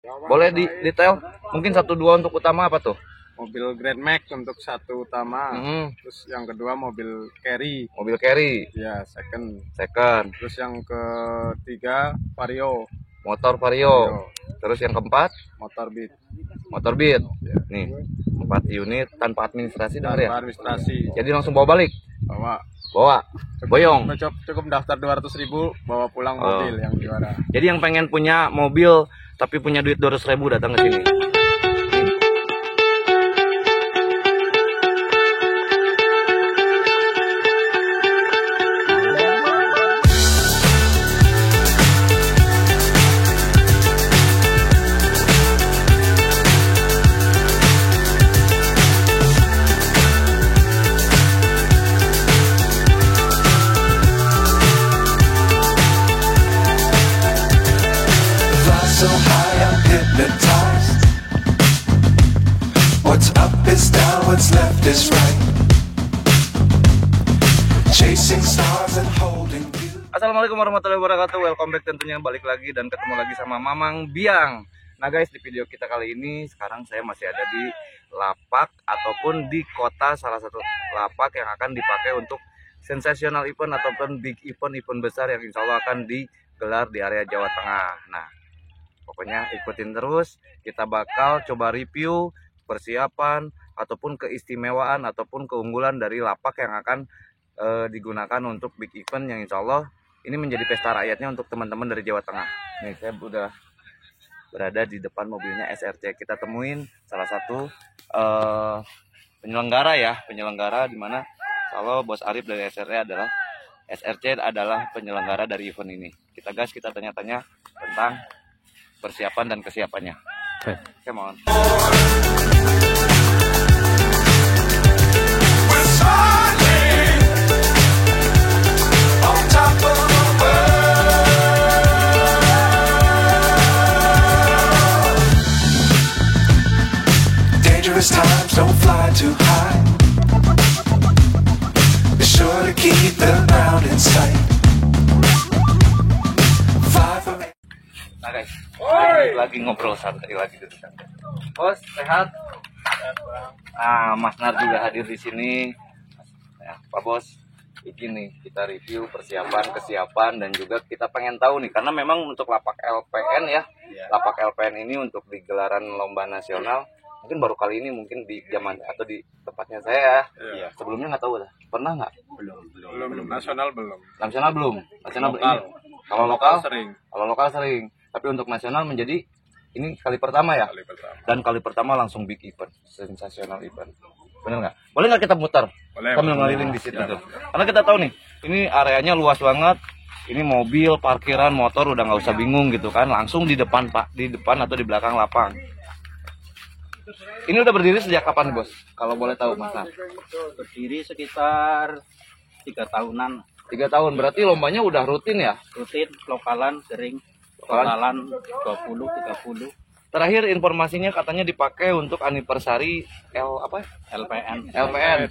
Boleh di detail? Mungkin satu dua untuk utama apa tuh? Mobil Grand Max untuk satu utama. Terus yang kedua mobil carry. Mobil carry. Ya, second. Terus yang ketiga Vario. Motor Vario. Terus yang keempat Motor Beat. Ya. Nih 4 unit tanpa administrasi dengar ya? Administrasi. Jadi langsung bawa balik. Bawa. Boyong. Cukup daftar 200.000 bawa pulang mobil yang juara. Jadi yang pengen punya mobil tapi punya duit 200.000 datang ke sini. So high I'm hypnotized. What's up is down, what's left is right. Chasing stars and holding you. Assalamualaikum warahmatullahi wabarakatuh. Welcome back tentunya, balik lagi dan ketemu lagi sama Mamang Biang. Nah guys, di video kita kali ini sekarang saya masih ada di lapak ataupun di kota, salah satu lapak yang akan dipakai untuk sensasional event ataupun big event besar yang insya Allah akan digelar di area Jawa Tengah. Nah pokoknya ikutin terus, kita bakal coba review persiapan ataupun keistimewaan ataupun keunggulan dari lapak yang akan digunakan untuk big event yang insya Allah ini menjadi pesta rakyatnya untuk teman-teman dari Jawa Tengah. Nih saya udah berada di depan mobilnya SRC. Kita temuin salah satu penyelenggara di mana kalau Bos Arif dari SRC adalah penyelenggara dari event ini. Kita tanya-tanya tentang persiapan dan kesiapannya. Oke, mohon. Dangerous times, don't fly too high. Be sure to keep the ground in sight. Nah guys, lagi ngobrol santai lagi gitu kan. Bos, sehat? Ah, Mas Nar juga hadir di sini. Ya, Pak Bos, begini kita review kesiapan dan juga kita pengen tahu nih karena memang untuk lapak LPN ya. Lapak LPN ini untuk di gelaran lomba nasional mungkin baru kali ini mungkin di zaman atau di tempatnya saya. Iya. Sebelumnya nggak tahu, pernah nggak? Belum. Nasional belum. Kalau lokal sering. Tapi untuk nasional menjadi ini kali pertama ya? Dan kali pertama langsung big event, sensasional event. Bener nggak? Boleh nggak kita muter? Boleh. Sambil ngeliling di situ tuh. Karena kita tahu nih, ini areanya luas banget. Ini mobil, parkiran, motor udah nggak usah bingung gitu kan. Langsung di depan atau di belakang lapang. Ini udah berdiri sejak kapan Bos? Kalau boleh tahu Mas. Berdiri sekitar 3 tahunan. 3 tahun, berarti lombanya udah rutin ya? Rutin, lokalan sering. Lokalan 20-30. Terakhir informasinya katanya dipakai untuk anniversary LPN.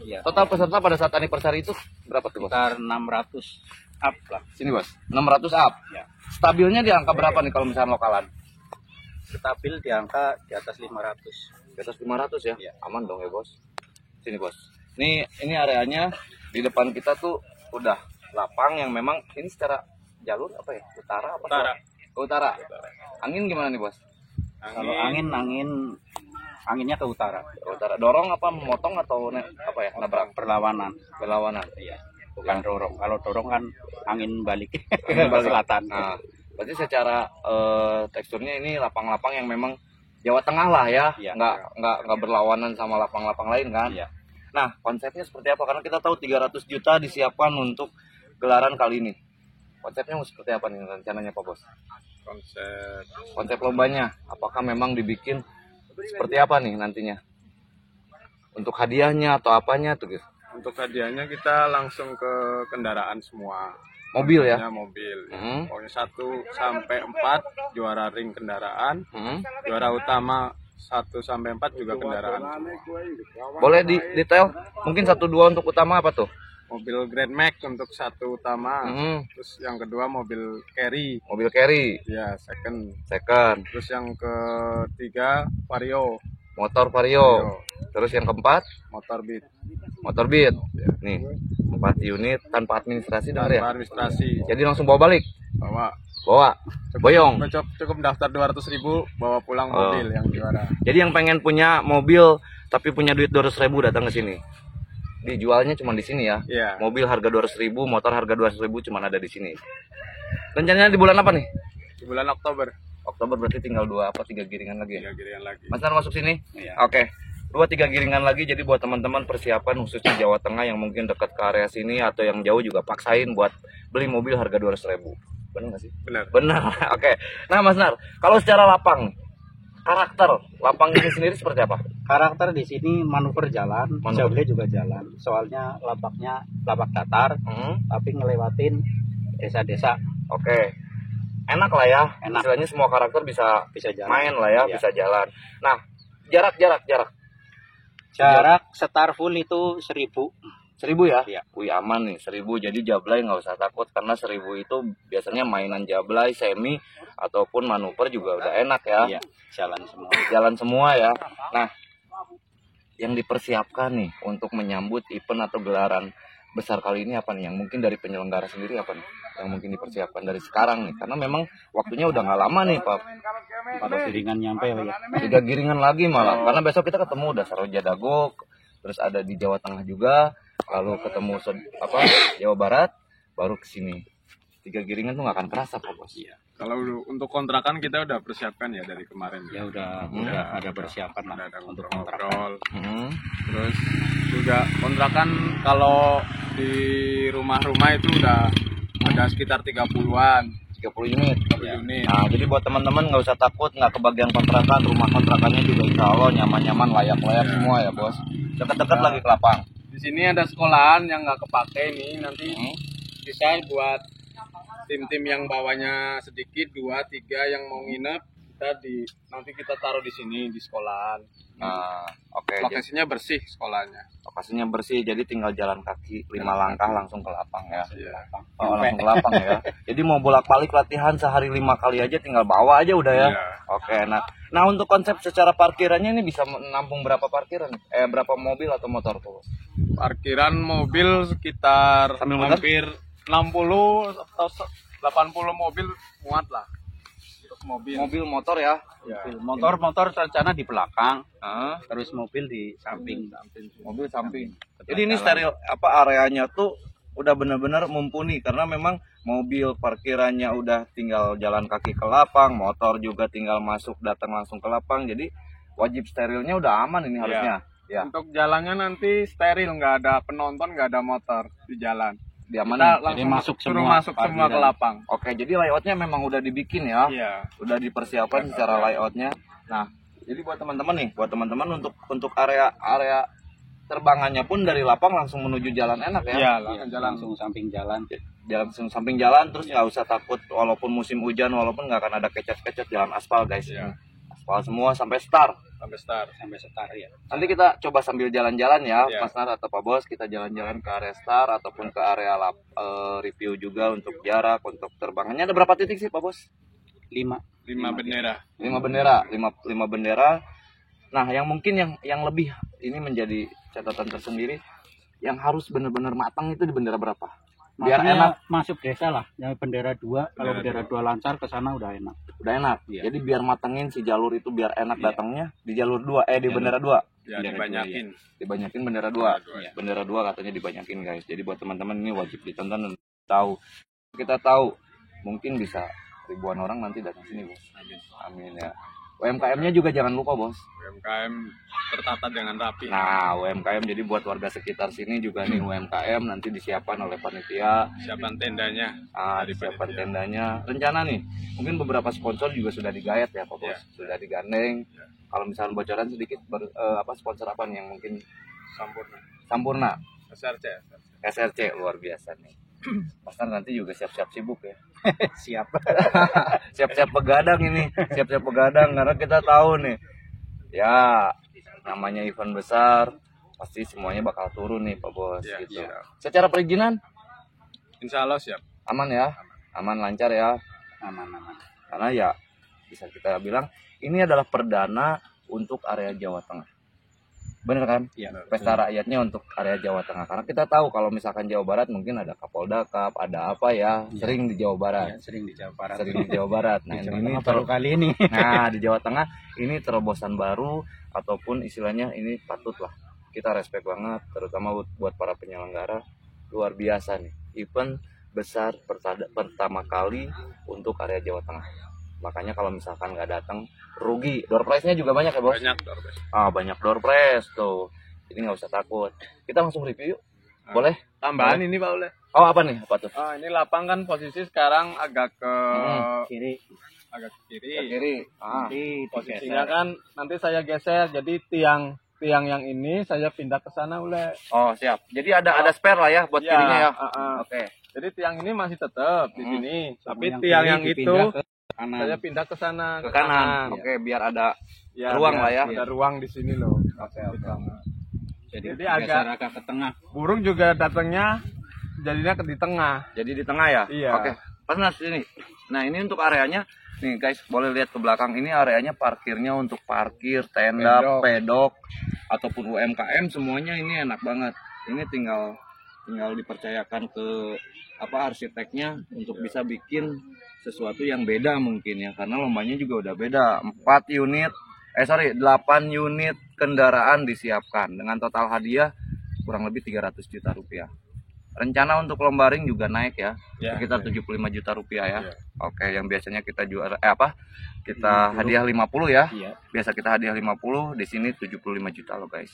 Ya. Total peserta pada saat anniversary itu berapa tuh Bos? Sekitar 600 up lah. Sini Bos, 600 up. Ya. Stabilnya di angka berapa nih kalau misalnya lokalan? Stabil di angka di atas 500. Di atas 500 ya? Ya. Aman dong ya Bos. Sini Bos. Ini areanya di depan kita tuh udah lapang yang memang ini secara jalur apa ya? Utara. Angin gimana nih Bos? Kalau anginnya ke utara. Dorong apa memotong atau nabrak? Perlawanan. Iya. Bukan dorong. Kalau dorong kan angin balik. Ke selatan. Nah, berarti secara teksturnya ini lapang-lapang yang memang Jawa Tengah lah ya. Iya. Nggak berlawanan sama lapang-lapang lain kan? Iya. Nah, konsepnya seperti apa? Karena kita tahu 300 juta disiapkan untuk gelaran kali ini. Konsepnya seperti apa nih rencananya Pak Bos? Konsep lombanya, apakah memang dibikin seperti apa nih nantinya? Untuk hadiahnya atau apanya tuh guys? Untuk hadiahnya kita langsung ke kendaraan semua. Mobil ya? Mobil. Pokoknya 1 sampai 4 juara ring kendaraan. Juara utama 1 sampai 4 juga kendaraan semua. Boleh di detail? Mungkin 1 2 untuk utama apa tuh? mobil Grand Max untuk satu utama. Hmm, Terus yang kedua mobil carry, mobil carry, ya second. second, Terus yang ketiga Vario, motor Vario. Terus yang keempat, motor Beat motor Beat. Nih, 4 unit tanpa administrasi dengar ya. tanpa administrasi. Jadi langsung bawa balik. Bawa Boyong. cukup daftar 200.000, bawa pulang mobil yang juara. Jadi yang pengen punya mobil tapi punya duit 200.000 datang ke sini. Dijualnya cuma di sini ya. Iya. Mobil harga 200.000, motor harga 200.000 cuma ada di sini. Rencananya di bulan apa nih? Di bulan Oktober. Oktober berarti tinggal 3 giringan lagi ya. 3 giringan lagi. Mas Nar masuk sini? Iya. Oke. 2-3 giringan lagi, jadi buat teman-teman persiapan khususnya Jawa Tengah yang mungkin dekat ke area sini atau yang jauh juga paksain buat beli mobil harga 200.000. Benar nggak sih? Benar. Benar. Oke. Nah Mas Nar, kalau secara lapang, karakter lapang ini sendiri seperti apa? Karakter di sini manuver jalan, Manuver. jauhnya juga jalan. Soalnya lapaknya lapak datar, tapi ngelewatin desa-desa, Oke. Enak lah ya. Enak. Istilahnya semua karakter bisa bisa jalan. main lah ya, Iya. bisa jalan. Nah, jarak. Jarak setar full itu 1000. 1.000 ya? Iya. Wih aman nih 1.000, jadi jablay nggak usah takut karena 1.000 itu biasanya mainan jablay, semi ataupun manuver juga udah enak ya. Iya, jalan semua. Jalan semua ya. Nah, yang dipersiapkan nih untuk menyambut event atau gelaran besar kali ini apa nih? Yang mungkin dari penyelenggara sendiri apa nih? Yang mungkin dipersiapkan dari sekarang nih, karena memang waktunya udah nggak lama nih Pak. Pada giringan nyampe ya. 3 giringan lagi malah, karena besok kita ketemu udah Saroja Dago, terus ada di Jawa Tengah juga, lalu ketemu Jawa Barat, baru ke sini. 3 giringan tuh nggak akan kerasa Pak Bos. Iya. Kalau untuk kontrakan kita udah persiapkan ya dari kemarin. Ya udah ada persiapan lah Udah ada untuk kontrakan. ngobrol. Hmm. Terus juga kontrakan kalau di rumah-rumah itu udah ada sekitar 30-an 30 unit. unit. Nah, jadi buat teman-teman nggak usah takut nggak kebagian kontrakan, rumah kontrakannya juga insya Allah nyaman-nyaman, layak-layak semua ya Bos. Deket-deket lagi ke lapang. Di sini ada sekolahan yang nggak kepake nih, nanti bisa buat tim-tim yang bawahnya sedikit 2-3 yang mau nginep, nanti kita taruh di sini di sekolahan. Nah, oke. Jadi Lokasinya bersih sekolahnya. lokasinya bersih, jadi tinggal jalan kaki 5 langkah langsung ke lapang ya. Iya. Oh, langsung ke lapang ya. Jadi mau bolak-balik latihan sehari 5 kali aja tinggal bawa aja udah ya. Iya. Oke, nah untuk konsep secara parkirannya ini bisa menampung berapa parkiran? Berapa mobil atau motor tuh? Parkiran mobil sekitar Sambil muter? hampir 60 atau 80 mobil muat lah untuk mobil. Mobil motor ya. Ya. Motor rencana di belakang, Nah, terus mobil di samping. mobil samping. Jadi ini steril areanya tuh udah benar-benar mumpuni karena memang mobil parkirannya udah tinggal jalan kaki ke lapang, motor juga tinggal masuk datang langsung ke lapang. Jadi wajib sterilnya udah aman ini harusnya. Ya, Untuk jalannya nanti steril, nggak ada penonton, nggak ada motor di jalan. diamanin. Kita langsung masuk suruh semua masuk semua ke parkiran. lapang. Oke, jadi layoutnya memang udah dibikin ya. Iya. Udah dipersiapkan secara layoutnya. Nah, jadi buat teman-teman nih, untuk area terbangannya pun dari lapang langsung menuju jalan enak ya. Iya, Iya, langsung samping jalan. Jalan samping jalan, terus nggak usah takut walaupun musim hujan, walaupun nggak akan ada kecet-kecet, jalan aspal guys. Iya. Aspal semua sampai start. sampai start. Sampai setar ya. Nanti kita coba sambil jalan-jalan ya, Iya. Mas Nar atau Pak Bos, kita jalan-jalan ke area start ataupun ke area review juga untuk jarak, untuk terbangannya. Ada berapa titik sih Pak Bos? 5. 5 bendera. 5 bendera, 5 bendera. Nah, yang mungkin yang lebih ini menjadi catatan tersendiri, yang harus benar-benar matang itu di bendera berapa? Biar Makanya enak, masuk desa lah. Yang bendera 2, kalau bendera 2 lancar ke sana udah enak. udah enak. Iya. Jadi biar matengin si jalur itu biar enak Iya. datangnya di jalur 2, di bendera 2. Ya, dibanyakin. Dibanyakin bendera 2. Iya. Bendera 2 katanya dibanyakin guys. Jadi buat teman-teman ini wajib ditonton dan tahu. Kita tahu mungkin bisa ribuan orang nanti datang sini, Bos. Amin ya. UMKM-nya juga jangan lupa, Bos. UMKM tertata dengan rapi. Nah, UMKM jadi buat warga sekitar sini juga nih UMKM nanti disiapkan oleh panitia. Siapkan tendanya. Dari Disiapkan panitia. tendanya. Rencana nih, mungkin beberapa sponsor juga sudah digayat ya, Pak Bos. Iya. Sudah digandeng. Iya. Kalau misalnya bocoran sedikit sponsor apa nih yang mungkin Sampurna. Sampurna, SRC. SRC luar biasa nih. Mas Nar nanti juga siap-siap sibuk ya. Siap. Siap-siap begadang ini, siap-siap begadang karena kita tahu nih. Ya, namanya event besar, pasti semuanya bakal turun nih Pak Bos Iya, gitu. iya. Secara perizinan Insya Allah siap. aman ya, aman lancar ya, Aman. karena ya bisa kita bilang ini adalah perdana untuk area Jawa Tengah. Bener kan? Iya. Pesta rakyatnya untuk area Jawa Tengah. Karena kita tahu kalau misalkan Jawa Barat mungkin ada Kapolda Cup, ada apa ya, Iya. sering di Jawa Barat. Ya, sering di Jawa Barat. Sering di Jawa Barat. Nah, Di Jawa ini Tengah baru kali ini. nah, di Jawa Tengah ini terobosan baru ataupun istilahnya ini patut lah. Kita respect banget terutama buat para penyelenggara. Luar biasa nih. Event besar pertama kali untuk area Jawa Tengah. Makanya kalau misalkan nggak datang rugi. Door prize-nya juga banyak ya bos? Banyak Dorbes. Banyak door prize tuh. Jadi nggak usah takut. Kita langsung review yuk. Boleh? Tambahan ini Pak Ule. Oh apa nih? Apa tuh? Ini lapang kan posisi sekarang agak ke Kiri. agak ke Ke kiri. kiri. Kiri Posisinya digeser. kan nanti saya geser jadi tiang yang ini saya pindah ke sana Ule. Oh siap. Jadi ada spare lah ya buat Iya, kirinya ya. Oke. Oke. Jadi tiang ini masih tetap di sini, tapi Yang tiang kiri yang itu dipindah ke kanan. saya pindah ke sana Ke kanan. Oke biar ada ruang lah ya. Ada ruang di sini loh. Oke. Jadi, Jadi geser agak- agak ke tengah. Burung juga datangnya jadinya di tengah. Jadi di tengah ya? Iya. Oke. Pas sini. Nah ini untuk areanya. Nih guys, boleh lihat ke belakang ini areanya parkirnya untuk parkir, tenda, pedok, ataupun UMKM semuanya ini enak banget. Ini tinggal dipercayakan ke arsiteknya untuk bisa bikin sesuatu yang beda mungkin ya, karena lombanya juga udah beda. 8 unit kendaraan disiapkan dengan total hadiah kurang lebih 300 juta rupiah. Rencana untuk lomba ring juga naik ya, Ya, sekitar 75 juta rupiah ya. Iya. Oke, yang biasanya kita juara kita hadiah 50 ya. Iya. Biasa kita hadiah 50, di sini 75 juta loh guys.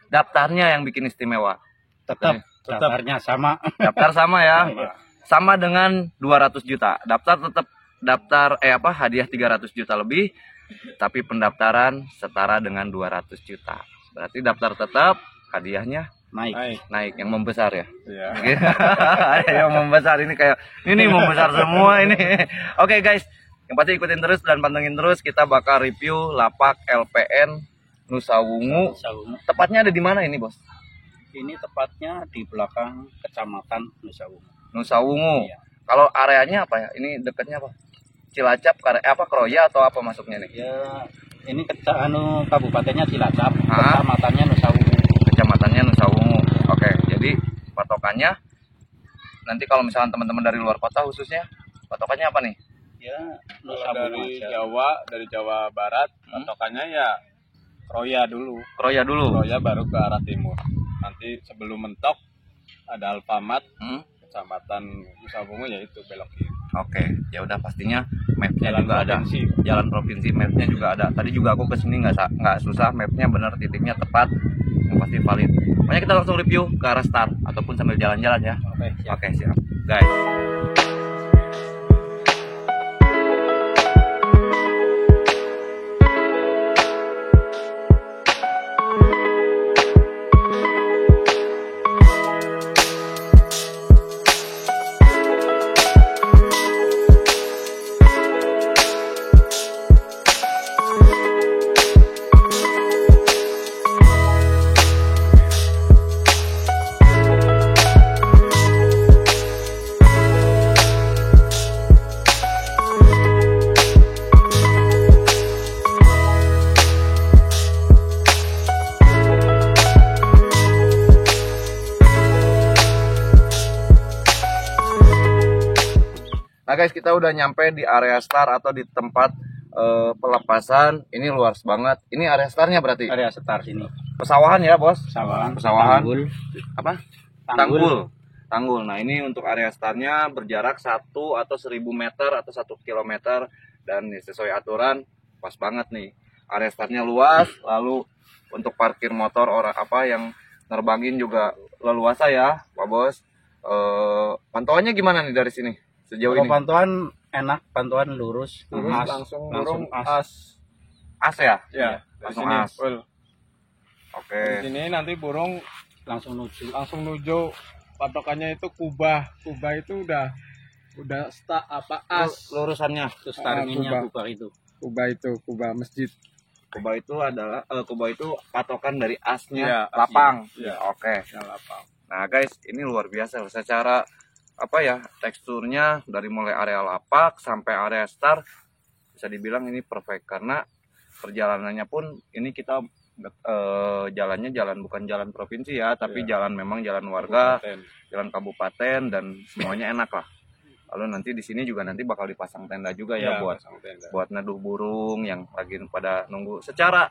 Daftarnya yang bikin istimewa. Tetap daftarnya sama. Daftar sama ya. Sama dengan 200 juta. Daftar hadiah 300 juta lebih, tapi pendaftaran setara dengan 200 juta. Berarti daftar tetap, hadiahnya Naik. naik, yang membesar ya. Iya. Yang membesar ini kayak ini membesar semua ini. Oke guys, yang pasti ikutin terus dan pantengin terus, kita bakal review lapak LPN Nusa Wungu. Sawungu. Tepatnya ada di mana ini bos? Ini tepatnya di belakang Kecamatan Nusa Wungu. Nusa Wungu. Iya. Kalau areanya apa ya? Ini dekatnya apa? Cilacap, Kroya atau apa masuknya nih? Ya, ini kabupatennya Cilacap, Hah? kecamatannya Nusa Wungu. Kecamatannya Nusa Wungu. Oke, jadi patokannya nanti kalau misalnya teman-teman dari luar kota khususnya, patokannya apa nih? Ya, Kalau Nusa Wungu dari aja. dari Jawa Barat, patokannya ya Kroya dulu. Kroya dulu. Kroya baru ke arah timur. Nanti sebelum mentok ada Alfamart, Hmm? Kecamatan Nusa Wungu yaitu belok kiri. Oke, ya udah pastinya mapnya Jalan juga provinsi. ada. Jalan provinsi mapnya juga ada. Tadi juga aku kesini nggak susah, mapnya bener, titiknya tepat, yang pasti valid. Pokoknya kita langsung review ke arah start ataupun sambil jalan-jalan ya. Oke, siap. Oke siap, guys. Nah guys, kita udah nyampe di area start atau di tempat pelepasan. Ini luas banget. Ini area startnya berarti Area start sini. pesawahan ya bos? Pesawahan. Pesawahan. Tanggul. Apa? Tanggul. Nah ini untuk area startnya berjarak 1 atau 1000 meter atau 1 kilometer, dan sesuai aturan pas banget nih. Area startnya luas, lalu untuk parkir motor yang nerbangin juga leluasa ya Pak Bos. Pantauannya gimana nih dari sini sejauh Kalau ini? pantauan enak, pantauan lurus. Lurus As. langsung Langsung burung as. as. As ya? Ya, dari Langsung sini. as. Full. Oke. Di sini nanti burung Langsung nuju. langsung nuju, patokannya itu Kubah. Kubah itu udah as. Lurusannya. Terus taringinnya Kubah. buka itu. Kubah itu Kubah masjid. Kuba itu adalah kuba itu patokan dari asnya Iya, asnya. lapang. Iya. Oke. Yang lapang. Nah guys, ini luar biasa loh. Secara apa ya, teksturnya dari mulai area lapak sampai area start bisa dibilang ini perfect, karena perjalanannya pun ini kita jalannya jalan bukan jalan provinsi ya, tapi Iya. jalan memang jalan warga, Kabupaten. jalan kabupaten, dan semuanya enak lah. Lalu nanti di sini juga nanti bakal dipasang tenda juga ya, Iya, buat pasang tenda. neduh burung yang lagi pada nunggu. Secara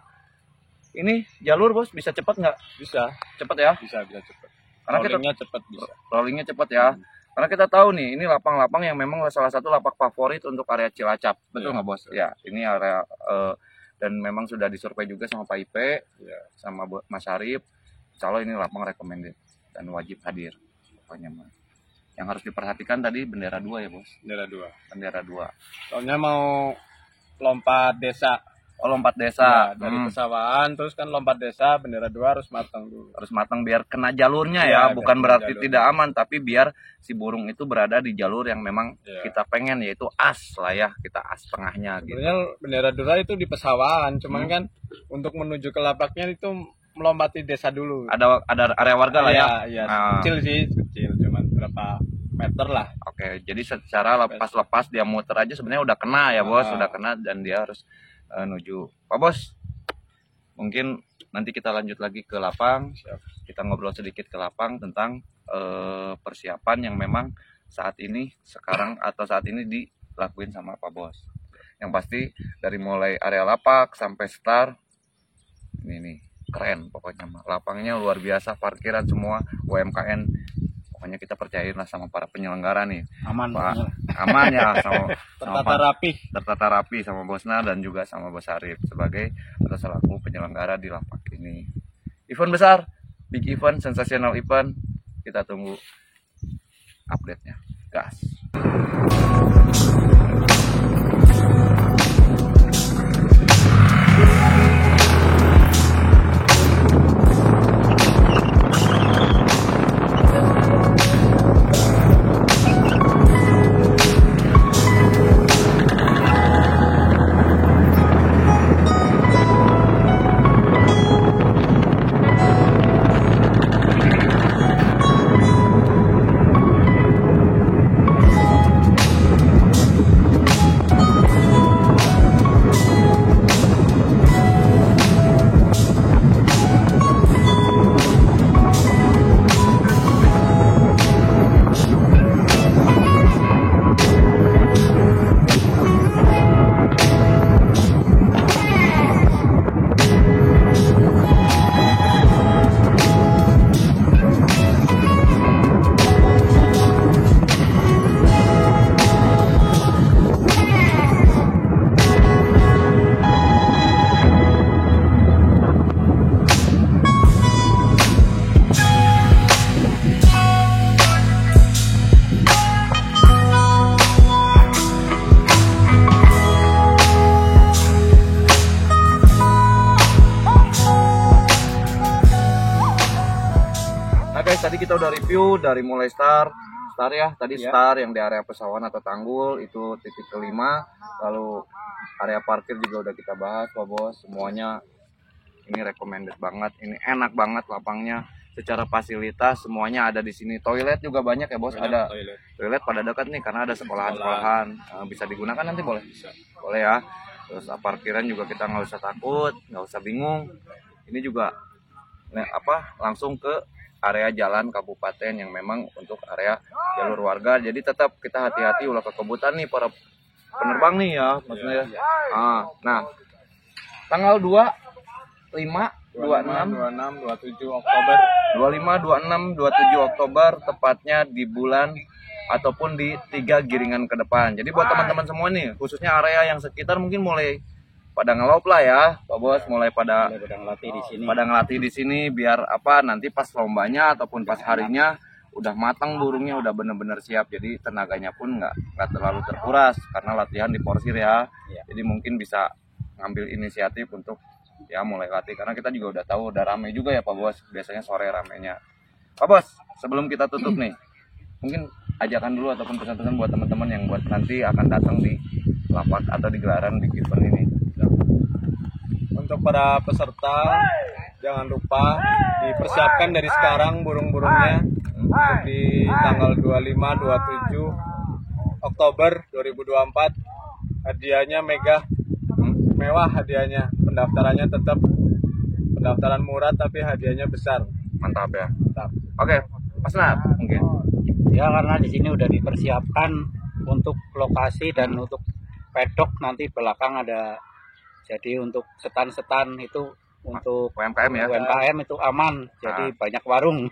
ini jalur bos bisa cepat nggak? Bisa Cepat ya, bisa cepat. karena kita Rollingnya cepat bisa. rollingnya cepat ya. Karena kita tahu nih, ini lapang-lapang yang memang salah satu lapak favorit untuk area Cilacap. Betul Iya, nggak bos? Ya, ini area dan memang sudah disurvei juga sama Pak Ipe, Iya. sama Mas Arif. Insya Allah ini lapang recommended dan wajib hadir. Pokoknya mah. Yang harus diperhatikan tadi bendera 2 ya bos. Bendera 2. Bendera 2. Soalnya mau lompat desa. Oh lompat desa. Nah, dari pesawahan terus kan lompat desa, bendera 2 harus matang dulu. Harus matang biar kena jalurnya Iya, ya. biar Bukan kena berarti jalurnya. tidak aman, tapi biar si burung itu berada di jalur yang memang Iya. kita pengen, yaitu as lah ya. Kita as tengahnya gitu. Sebenarnya bendera 2 itu di pesawahan, cuman kan untuk menuju ke lapaknya itu melompati desa dulu. Ada area warga lah ya. Iya, Ah. kecil sih, kecil cuman berapa meter lah. Oke, jadi secara lepas dia muter aja sebenarnya udah kena ya bos, Ah. udah kena, dan dia harus menuju. Pak bos, mungkin nanti kita lanjut lagi ke lapang. Siap. Kita ngobrol sedikit ke lapang tentang persiapan yang memang saat ini dilakuin sama Pak bos. Yang pasti dari mulai area lapak sampai start ini nih keren pokoknya mah. Lapangnya luar biasa, parkiran semua UMKM. Pokoknya kita percayain lah sama para penyelenggara nih. Aman Pak, pokoknya. aman ya sama Tertata rapi. tertata rapi sama Bosna dan juga sama Bos Arif sebagai atau selaku penyelenggara di lapak ini. Event besar, big event, sensational event. Kita tunggu update-nya. Gas. Nah guys, tadi kita udah review dari mulai start ya, tadi Iya. start yang di area pesawahan atau tanggul itu titik kelima, lalu area parkir juga udah kita bahas Pak Bos, semuanya ini recommended banget, ini enak banget lapangnya, secara fasilitas semuanya ada di sini, toilet juga banyak ya Bos, Banyak ada toilet. toilet pada dekat nih karena ada sekolahan-sekolahan. Bisa digunakan nanti boleh? Bisa. Boleh ya. Terus parkiran juga kita nggak usah takut, nggak usah bingung. Ini juga langsung ke area jalan kabupaten yang memang untuk area jalur warga. Jadi tetap kita hati-hati ulah kekebutan nih para penerbang nih ya maksudnya. Iya. Nah, tanggal 25, 26, 26, 27 Oktober. 25, 26, 27 Oktober tepatnya di bulan ataupun di 3 giringan ke depan. Jadi buat teman-teman semua nih, khususnya area yang sekitar mungkin mulai pada ngelop lah ya, Pak Bos, mulai pada ngelatih di sini. ngelatih di sini biar nanti pas lombanya ataupun pas harinya udah matang burungnya, udah bener-bener siap. Jadi tenaganya pun nggak terlalu terkuras karena latihan diporsir ya. Iya. Jadi mungkin bisa ngambil inisiatif untuk ya mulai latih karena kita juga udah tahu udah rame juga ya Pak Bos, biasanya sore ramenya. Pak Bos, sebelum kita tutup nih, mungkin ajakan dulu ataupun pesan-pesan buat teman-teman yang buat nanti akan datang di lapak atau di gelaran big event ini. Untuk para peserta, jangan lupa dipersiapkan dari sekarang burung-burungnya untuk di tanggal 25-27 Oktober 2024. Hadiahnya mewah hadiahnya. Pendaftarannya tetap pendaftaran murah tapi hadiahnya besar. Mantap ya. Mantap. Oke, Mas Nat mungkin. Ya karena di sini udah dipersiapkan untuk lokasi dan untuk pedok, nanti belakang ada, jadi untuk setan-setan itu untuk UMKM ya. UMKM itu aman, jadi banyak warung.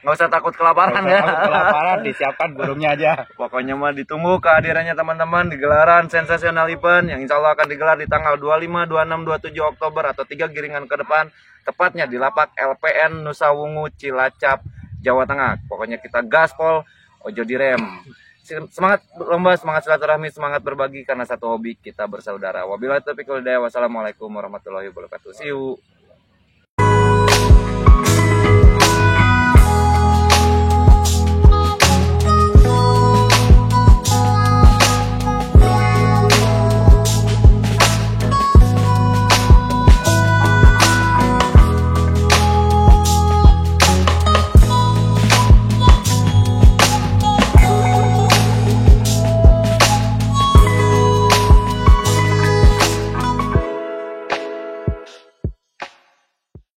Nggak usah takut kelaparan ya. Kalau kelaparan disiapkan burungnya aja. Pokoknya mah ditunggu kehadirannya teman-teman di gelaran sensasional event yang insya Allah akan digelar di tanggal 25, 26, 27 Oktober atau 3 giringan ke depan, tepatnya di lapak LPN Nusa Wungu, Cilacap, Jawa Tengah. Pokoknya kita gaspol, ojo direm. Semangat lomba, semangat silaturahmi, semangat berbagi karena satu hobi kita bersaudara. Wabillahi taufiq wal hidayah. Wassalamualaikum warahmatullahi wabarakatuh. See you.